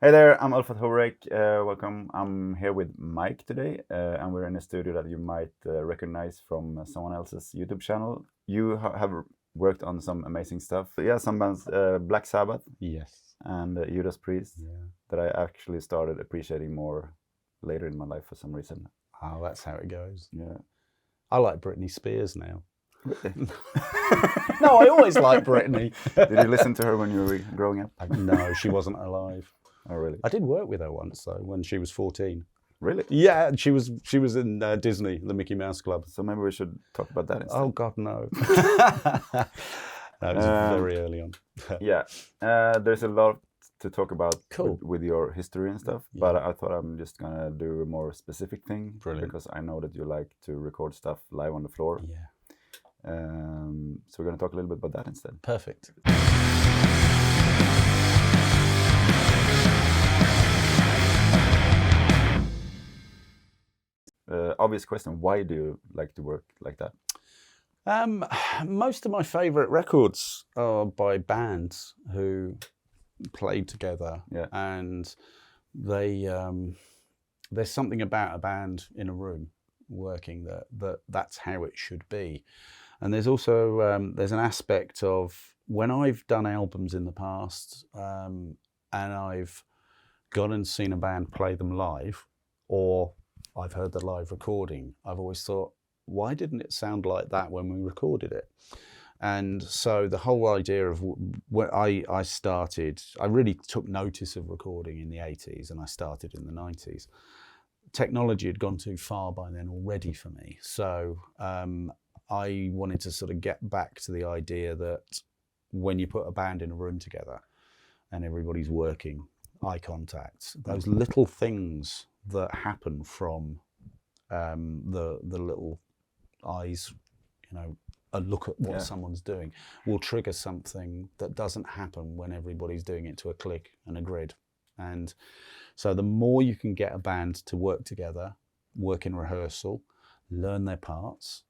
Hey there, I'm Alf at HoboRec. Welcome. I'm here with Mike today, and we're in a studio that you might recognize from someone else's YouTube channel. You have worked on some amazing stuff. Yeah, some bands, Black Sabbath Yes. and Judas Priest, Yeah. that I actually started appreciating more later in my life for some reason. Oh, that's how it goes. Yeah. I like Britney Spears now. Really? No, I always liked Britney. Did you listen to her when you were growing up? No, she wasn't alive. Oh, really? I did work with her once though, when she was 14. Really? Yeah, she was in Disney, the Mickey Mouse Club. So maybe we should talk about that instead. Oh God, no. That was very early on. Yeah, there's a lot to talk about Cool. with your history and stuff, but I thought I'm just gonna do a more specific thing. Brilliant. Because I know that you like to record stuff live on the floor. Yeah. So we're gonna talk a little bit about that instead. Perfect. Obvious question, why do you like to work like that? Most of my favourite records are by bands who played together, Yeah. and they there's something about a band in a room working that's how it should be. And there's also there's an aspect of when I've done albums in the past, and I've gone and seen a band play them live, or I've heard the live recording, I've always thought, why didn't it sound like that when we recorded it? And so the whole idea of when I started, I really took notice of recording in the 80s, and I started in the 90s. Technology had gone too far by then already for me. So I wanted to sort of get back to the idea that when you put a band in a room together and everybody's working, eye contact, those little things that happen from the little eyes, a look at what someone's doing, will trigger something that doesn't happen when everybody's doing it to a click and a grid. And so the more you can get a band to work together, work in rehearsal, learn their parts,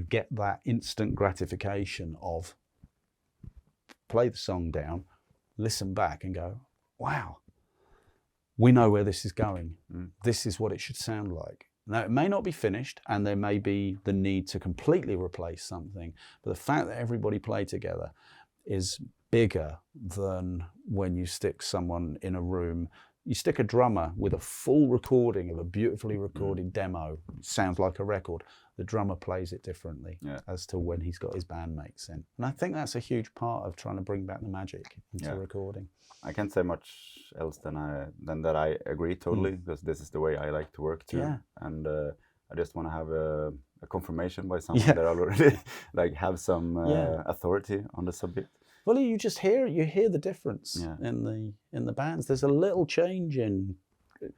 get that instant gratification of play the song down, listen back and go, wow, we know where this is going. This is what it should sound like. Now, it may not be finished, and there may be the need to completely replace something, but the fact that everybody played together is bigger than when you stick someone in a room. You stick a drummer with a full recording of a beautifully recorded demo, sounds like a record. The drummer plays it differently as to when he's got his bandmates in. And I think that's a huge part of trying to bring back the magic into recording. I can't say much else than that I agree totally, because this is the way I like to work too. Yeah. And I just want to have a confirmation by someone that already have some authority on the subject. Well, you just hear the difference in the bands. There's a little change in.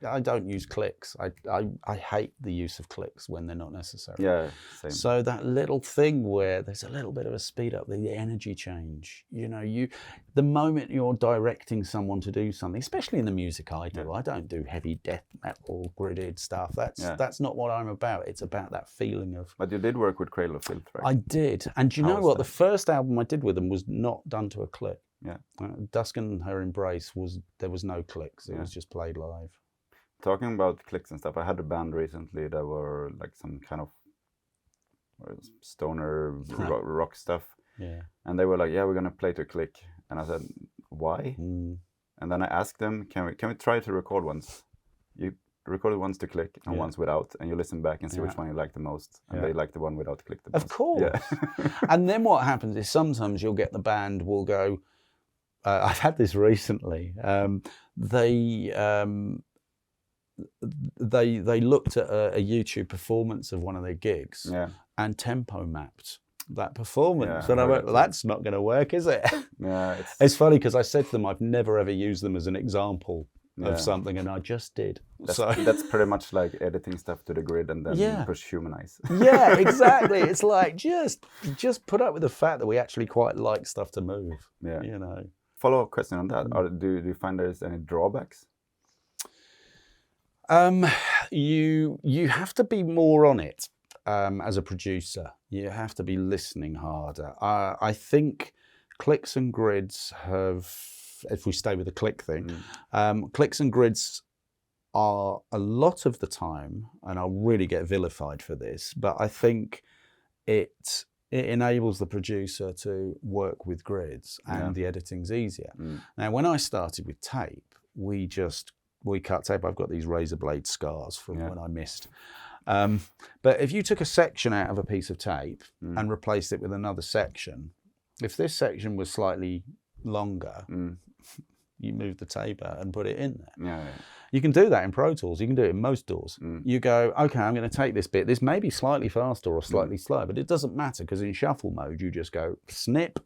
I don't use clicks. I hate the use of clicks when they're not necessary. Yeah, same. So that little thing where there's a little bit of a speed up, the energy change. The moment you're directing someone to do something, especially in the music I do, I don't do heavy death metal gridded stuff. That's not what I'm about. It's about that feeling of. But you did work with Cradle of Filth, right? I did, and you know what? The first album I did with them was not done to a click. Yeah. Dusk and Her Embrace there was no clicks. It was just played live. Talking about clicks and stuff, I had a band recently that were like some kind of stoner rock stuff. Yeah. And they were like, yeah, we're going to play to a click. And I said, why? And then I asked them, can we try to record once? You recorded once to click and once without, and you listen back and see which one you like the most. And they like the one without click the most. Of course. Yeah. And then what happens is sometimes you'll get the band will go, I've had this recently. They looked at a YouTube performance of one of their gigs and tempo mapped that performance. And I went, well, that's not going to work, is it? Yeah, it's funny because I said to them, I've never ever used them as an example of something, and I just did. That's pretty much like editing stuff to the grid and then push humanize. Yeah, exactly. It's like just put up with the fact that we actually quite like stuff to move. Yeah. Follow-up question on that. Do you find there's any drawbacks? You have to be more on it as a producer. You have to be listening harder. I think clicks and grids have if we stay with the click thing, clicks and grids are a lot of the time, and I'll really get vilified for this, but I think it enables the producer to work with grids and the editing's easier. Now, when I started with tape, we cut tape. I've got these razor blade scars from when I missed. But if you took a section out of a piece of tape and replaced it with another section, if this section was slightly longer, you move the tape out and put it in there. You can do that in Pro Tools. You can do it in most DAWs. You go, okay, I'm going to take this bit. This may be slightly faster or slightly slower, but it doesn't matter because in shuffle mode, you just go snip,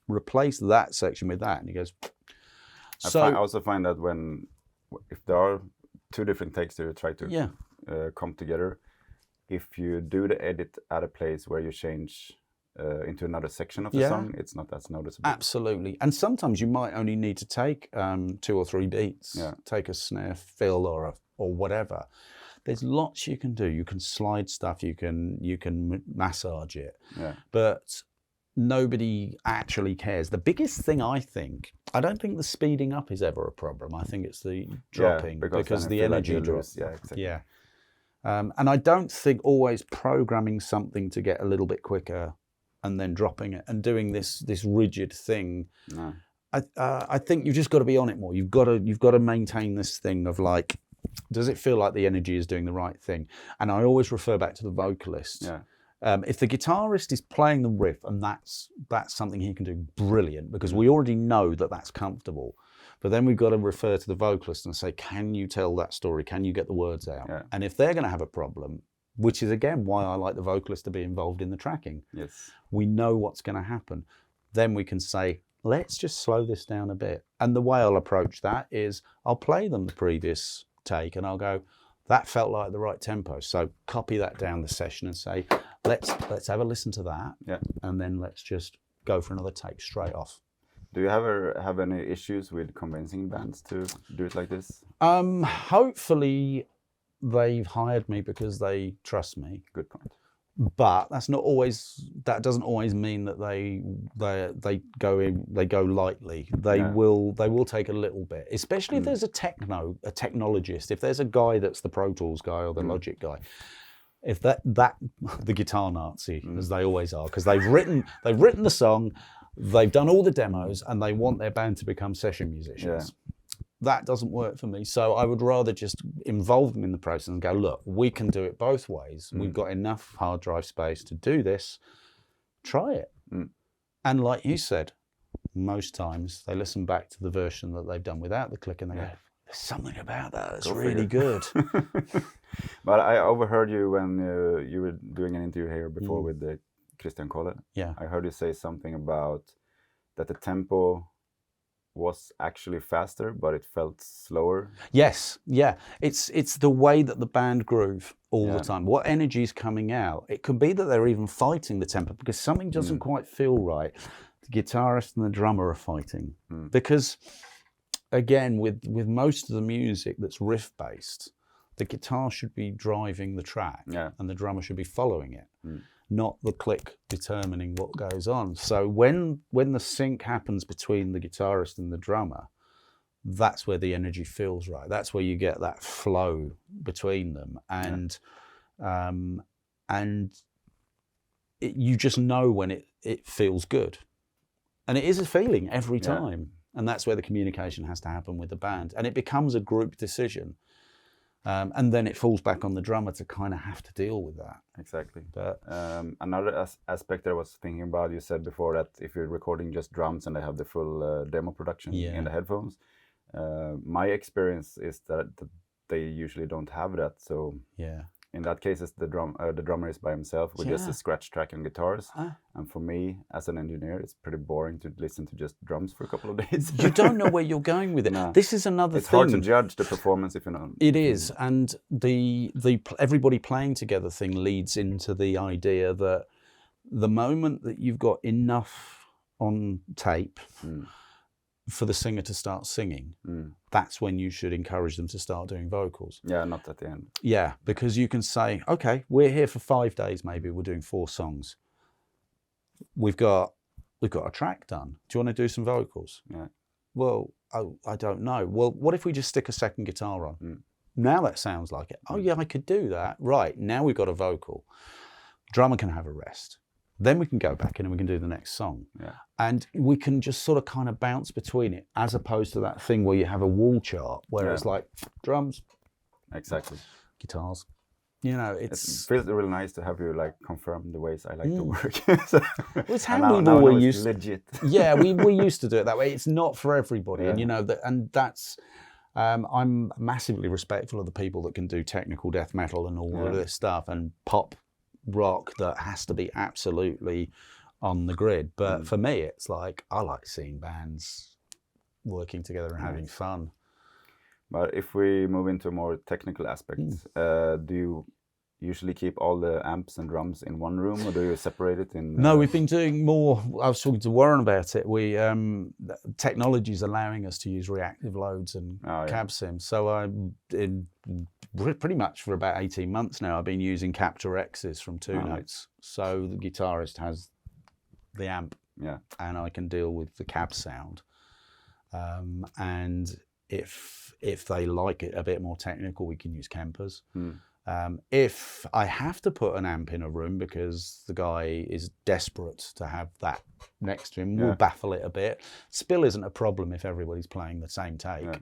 replace that section with that, and it goes. I also find that if there are two different takes that you try to come together, if you do the edit at a place where you change into another section of the song, it's not as noticeable. Absolutely. And sometimes you might only need to take 2 or 3 beats, take a snare fill or whatever. There's lots you can do. You can slide stuff, you can massage it. But nobody actually cares. The biggest thing I don't think the speeding up is ever a problem. I think it's the dropping because the energy drops. And I don't think always programming something to get a little bit quicker and then dropping it and doing this rigid thing. I think you've just got to be on it more. You've got to maintain this thing of like, does it feel like the energy is doing the right thing? And I always refer back to the vocalist. If the guitarist is playing the riff and that's something he can do, brilliant, because we already know that that's comfortable. But then we've got to refer to the vocalist and say, can you tell that story? Can you get the words out? And if they're going to have a problem, which is again why I like the vocalist to be involved in the tracking. We know what's going to happen. Then we can say, let's just slow this down a bit. And the way I'll approach that is I'll play them the previous take and I'll go, that felt like the right tempo. So copy that down the session and say, let's have a listen to that. And then let's just go for another take straight off. Do you ever have any issues with convincing bands to do it like this? Hopefully they've hired me because they trust me. Good point. But that doesn't always mean that they go lightly. They will take a little bit, especially if there's a technologist, if there's a guy that's the Pro Tools guy or the Logic guy. If that the guitar Nazi, as they always are, because they've written the song, they've done all the demos, and they want their band to become session musicians. That doesn't work for me. So I would rather just involve them in the process and go, look, we can do it both ways. We've got enough hard drive space to do this. Try it. And like you said, most times they listen back to the version that they've done without the click and they go, there's something about that that's really good. But I overheard you when you were doing an interview here before with Christian Kolle. I heard you say something about that the tempo was actually faster, but it felt slower. It's the way that the band groove all the time. What energy is coming out? It could be that they're even fighting the tempo because something doesn't quite feel right. The guitarist and the drummer are fighting because, again, with most of the music that's riff based, the guitar should be driving the track and the drummer should be following it. Not the click determining what goes on. So when the sync happens between the guitarist and the drummer, that's where the energy feels right. That's where you get that flow between them, and you just know when it feels good, and it is a feeling every time. And that's where the communication has to happen with the band, and it becomes a group decision. And then it falls back on the drummer to kind of have to deal with that. Exactly. But another aspect that I was thinking about, you said before that if you're recording just drums and they have the full demo production in the headphones, my experience is that they usually don't have that. So in that case, it's the drummer is by himself with just a scratch track and guitars. And for me, as an engineer, it's pretty boring to listen to just drums for a couple of days. You don't know where you're going with it. This is another thing. It's hard to judge the performance if you know. It is, and the everybody playing together thing leads into the idea that the moment that you've got enough on tape for the singer to start singing, that's when you should encourage them to start doing vocals. Not at the end. Because you can say, okay, we're here for 5 days, maybe we're doing 4 songs. We've got a track done. Do you want to do some vocals? Well, oh, I don't know. Well, what if we just stick a second guitar on? Now that sounds like it. Oh yeah, I could do that. Right, now we've got a vocal. Drummer can have a rest. Then we can go back in and we can do the next song. Yeah. And we can just sort of kind of bounce between it, as opposed to that thing where you have a wall chart where it's like drums, exactly, guitars. You know, it feels really nice to have you like confirm the ways I like to work. So, well, it's how we've always used. Legit. Yeah, we used to do it that way. It's not for everybody, and you know that, and that's. I'm massively respectful of the people that can do technical death metal and all of this stuff and pop rock that has to be absolutely on the grid. But for me, it's like I like seeing bands working together and having fun. But if we move into more technical aspects, do you usually keep all the amps and drums in one room, or do you separate it in? No, we've been doing more. I was talking to Warren about it. We technology is allowing us to use reactive loads and cab sim. So pretty much for about 18 months now, I've been using Capture X's from Two Notes. So the guitarist has the amp, and I can deal with the cab sound. And if they like it a bit more technical, we can use Kempers. If I have to put an amp in a room because the guy is desperate to have that next to him, we'll baffle it a bit. Spill isn't a problem if everybody's playing the same take.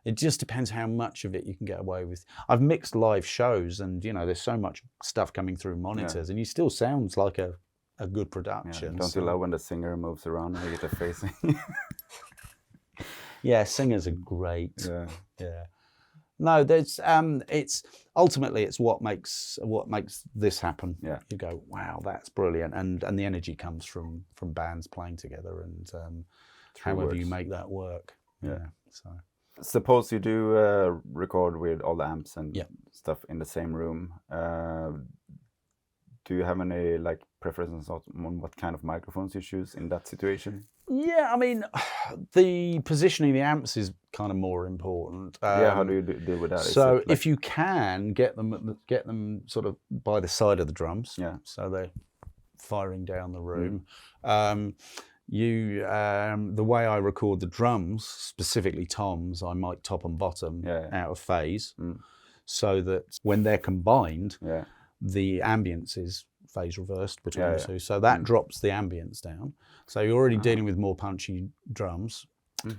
It just depends how much of it you can get away with. I've mixed live shows, and you know, there's so much stuff coming through monitors, and you still sounds like a good production. Don't you love when the singer moves around and you get the facing? Yeah, singers are great. Yeah. No, there's it's ultimately it's what makes this happen. Yeah. You go, wow, that's brilliant, and the energy comes from bands playing together, and however you make that work. Yeah. So suppose you do record with all the amps and stuff in the same room. Do you have any like preferences on what kind of microphones you choose in that situation? Yeah, I mean, the positioning of the amps is kind of more important. How do you deal with that? So like, if you can get them sort of by the side of the drums, so they're firing down the room. The way I record the drums, specifically toms, I might top and bottom out of phase, so that when they're combined, the ambience is phase reversed between the two. So that drops the ambience down. So you're already dealing with more punchy drums,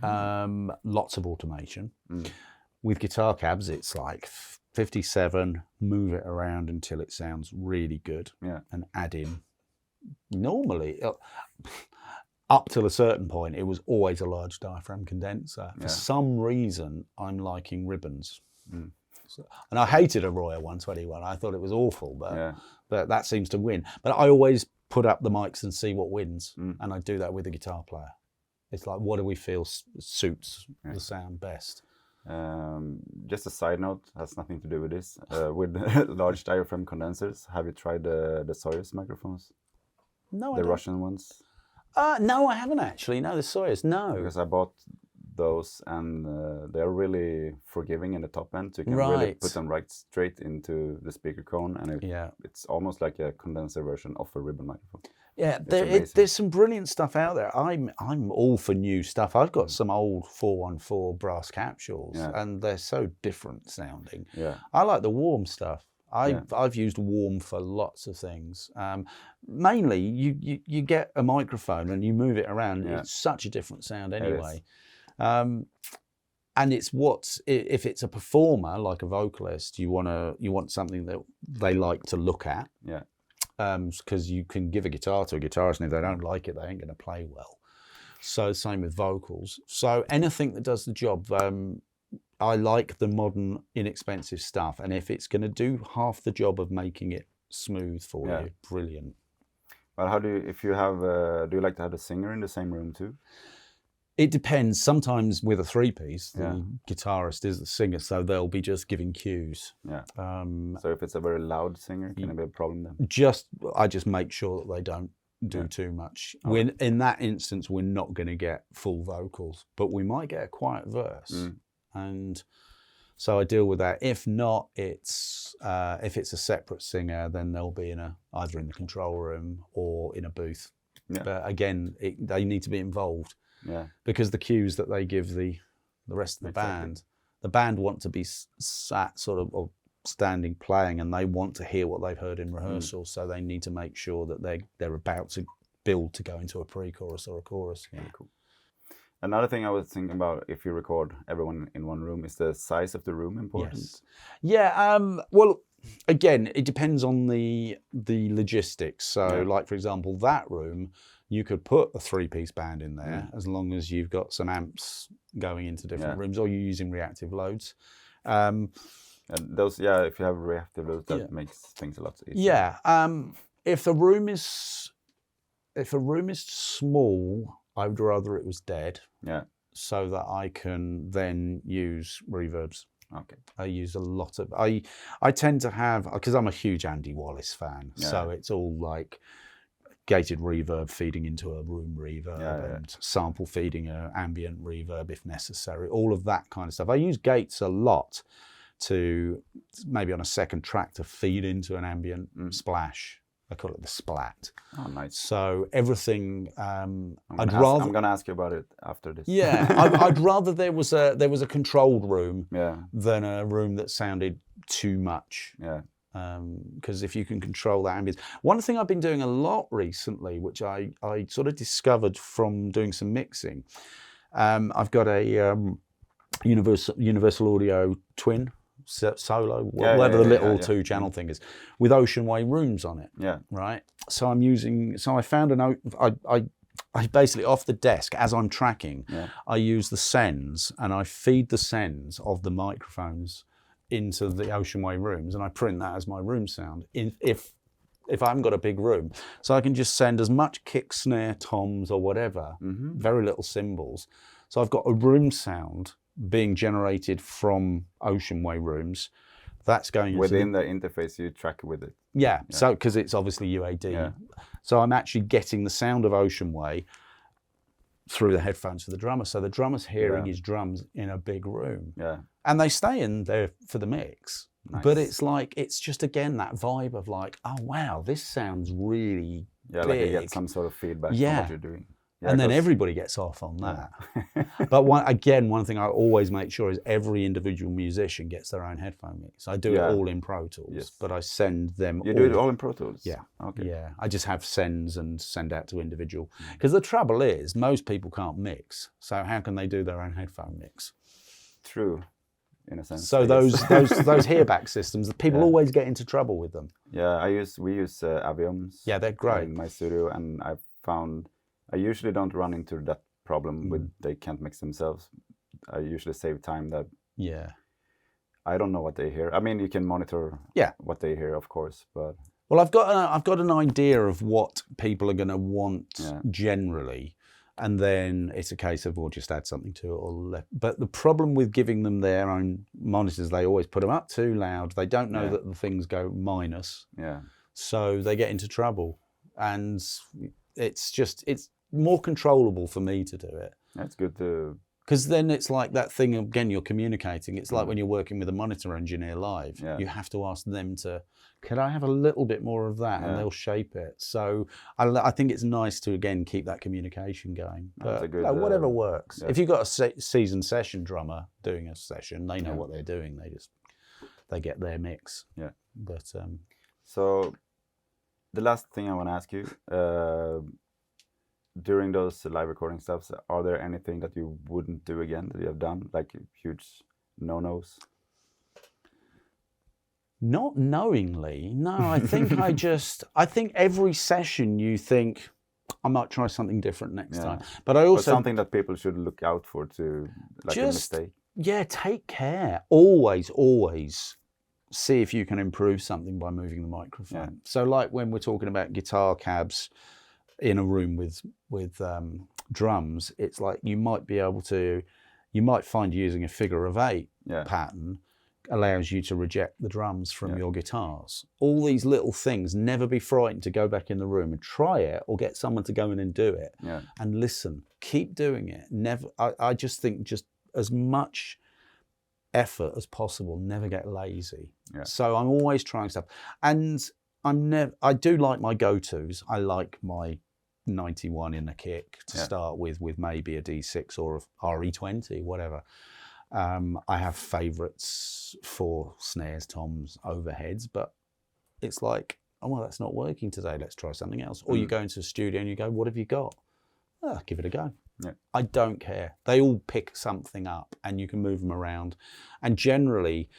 lots of automation. With guitar cabs, it's like 57, move it around until it sounds really good, and add in. Normally, up till a certain point, it was always a large diaphragm condenser. For some reason, I'm liking ribbons. So, and I hated a Royer 121. I thought it was awful, but that seems to win. But I always put up the mics and see what wins, and I do that with the guitar player. It's like, what do we feel suits the sound best? Just a side note, has nothing to do with this. With large diaphragm condensers, have you tried the Soyuz microphones? No, the Russian ones? No, I haven't actually. No, the Soyuz, no. Because I bought those, and they're really forgiving in the top end, so you can really put them right straight into the speaker cone, and it's almost like a condenser version of a ribbon microphone. Yeah, there's some brilliant stuff out there. I'm all for new stuff. I've got some old 414 brass capsules, and they're so different sounding. I like the warm stuff. I've used warm for lots of things. Mainly, you get a microphone and you move it around. It's such a different sound anyway. And it's if it's a performer like a vocalist, you want something that they like to look at. Because you can give a guitar to a guitarist, and if they don't like it, they ain't going to play well. So same with vocals. So anything that does the job. I like the modern, inexpensive stuff, and if it's going to do half the job of making it smooth for you, brilliant. But how do you like to have the singer in the same room too? It depends. Sometimes with a three-piece, the guitarist is the singer, so they'll be just giving cues. So if it's a very loud singer, can it be a problem then? I just make sure that they don't do too much. In that instance, we're not going to get full vocals, but we might get a quiet verse. And so I deal with that. If not, if it's a separate singer, then they'll be either in the control room or in a booth. But again, they need to be involved. Yeah. Because the cues that they give the rest of the band want to be sat sort of or standing playing, and they want to hear what they've heard in rehearsal. So they need to make sure that they're about to build to go into a pre-chorus or a chorus. Yeah. Cool. Another thing I was thinking about, if you record everyone in one room, is the size of the room important? Yes. Yeah. Well, again, it depends on the logistics. So, like for example, that room, you could put a 3-piece band in there as long as you've got some amps going into different rooms, or you're using reactive loads. And those, if you have reactive loads, that makes things a lot easier. Yeah. If a room is small, I would rather it was dead. Yeah. So that I can then use reverbs. Okay. I use a lot of. I tend to have, because I'm a huge Andy Wallace fan. Yeah. So it's all like gated reverb feeding into a room reverb and sample feeding an ambient reverb if necessary. All of that kind of stuff. I use gates a lot to maybe on a second track to feed into an ambient splash. I call it the splat. Oh, nice. So everything. I'm going to ask you about it after this. Yeah, I'd rather there was a controlled room than a room that sounded too much. Yeah. Because if you can control that ambience. One thing I've been doing a lot recently, which I sort of discovered from doing some mixing, I've got a Universal Audio Twin Solo, whatever the little 2-channel thing is, with Ocean Way rooms on it. Yeah. Right. So I found I basically off the desk as I'm tracking, I use the sends and I feed the sends of the microphones into the Ocean Way rooms, and I print that as my room sound. If I haven't got a big room, so I can just send as much kick, snare, toms, or whatever, very little cymbals. So I've got a room sound being generated from Ocean Way rooms. That's going within the interface you track with it. Yeah. So because it's obviously UAD, so I'm actually getting the sound of Ocean Way through the headphones for the drummer. So the drummer's hearing his drums in a big room. Yeah. And they stay in there for the mix. Nice. But it's just again that vibe of like, oh wow, this sounds really big. Like you get some sort of feedback from what you're doing. Yeah, and then everybody gets off on that. But one thing I always make sure is every individual musician gets their own headphone mix. I do it all in Pro Tools, but I send them. You do it all in Pro Tools? Yeah. Okay. Yeah. I just have sends and send out to individual. Because the trouble is, most people can't mix. So how can they do their own headphone mix? True, in a sense. So those hearback systems, people always get into trouble with them. Yeah, we use Avioms. Yeah, they're great in my studio, and I've found. I usually don't run into that problem with they can't mix themselves. I usually save time that I don't know what they hear. I mean, you can monitor what they hear, of course, but well, I've got an idea of what people are going to want generally, and then it's a case of we'll just add something to it. But the problem with giving them their own monitors, they always put them up too loud. They don't know that the things go minus. Yeah. So they get into trouble, and it's more controllable for me to do it. That's good to... Because then it's like that thing, again, you're communicating. It's like when you're working with a monitor engineer live, you have to ask them to, could I have a little bit more of that? And they'll shape it. So I think it's nice to, again, keep that communication going. But whatever works. If you've got a seasoned session drummer doing a session, they know what they're doing. They get their mix. Yeah. But so the last thing I want to ask you, during those live recording stuffs, are there anything that you wouldn't do again that you have done, like huge no-nos? Not knowingly, no. I think I think every session you think, I might try something different next time. But I also... something that people should look out for to, like a mistake. Yeah, take care. Always see if you can improve something by moving the microphone. Yeah. So like when we're talking about guitar cabs, in a room with drums, it's like you might find using a figure of 8 pattern allows you to reject the drums from your guitars. All these little things, never be frightened to go back in the room and try it, or get someone to go in and do it and listen. Keep doing it. Never. I just think just as much effort as possible, never get lazy. Yeah. So I'm always trying stuff. And I do like my go-tos. I like my 91 in the kick to start with maybe a D6 or a RE20, whatever. I have favourites for snares, toms, overheads, but it's like, oh, well, that's not working today. Let's try something else. Or you go into a studio and you go, what have you got? Oh, give it a go. Yeah. I don't care. They all pick something up and you can move them around. And generally,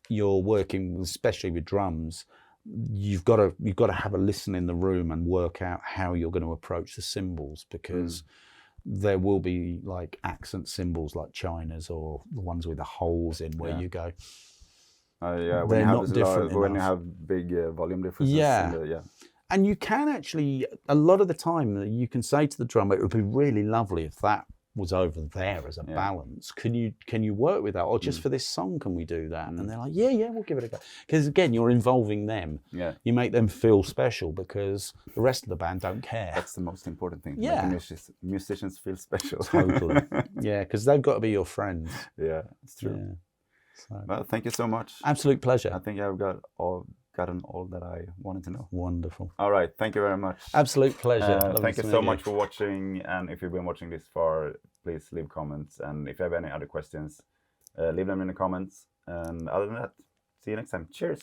you're working, especially with drums, you've got to have a listen in the room and work out how you're going to approach the cymbals, because there will be like accent cymbals like China's or the ones with the holes in where you go, when you have big volume differences. And you can actually, a lot of the time, you can say to the drummer, it would be really lovely if that was over there as a balance. Can you work with that? Or just for this song, can we do that? And they're like, yeah, we'll give it a go. Because again, you're involving them. Yeah. You make them feel special, because the rest of the band don't care. That's the most important thing. Yeah. Making musicians feel special. Totally. Yeah, because they've got to be your friends. Yeah, it's true. Yeah. So, well, thank you so much. Absolute pleasure. I think I've gotten all that I wanted to know. Wonderful. All right, thank you very much. Absolute pleasure. Thank you so much for watching, and if you've been watching this far, please leave comments, and if you have any other questions, leave them in the comments, and other than that, see you next time. Cheers.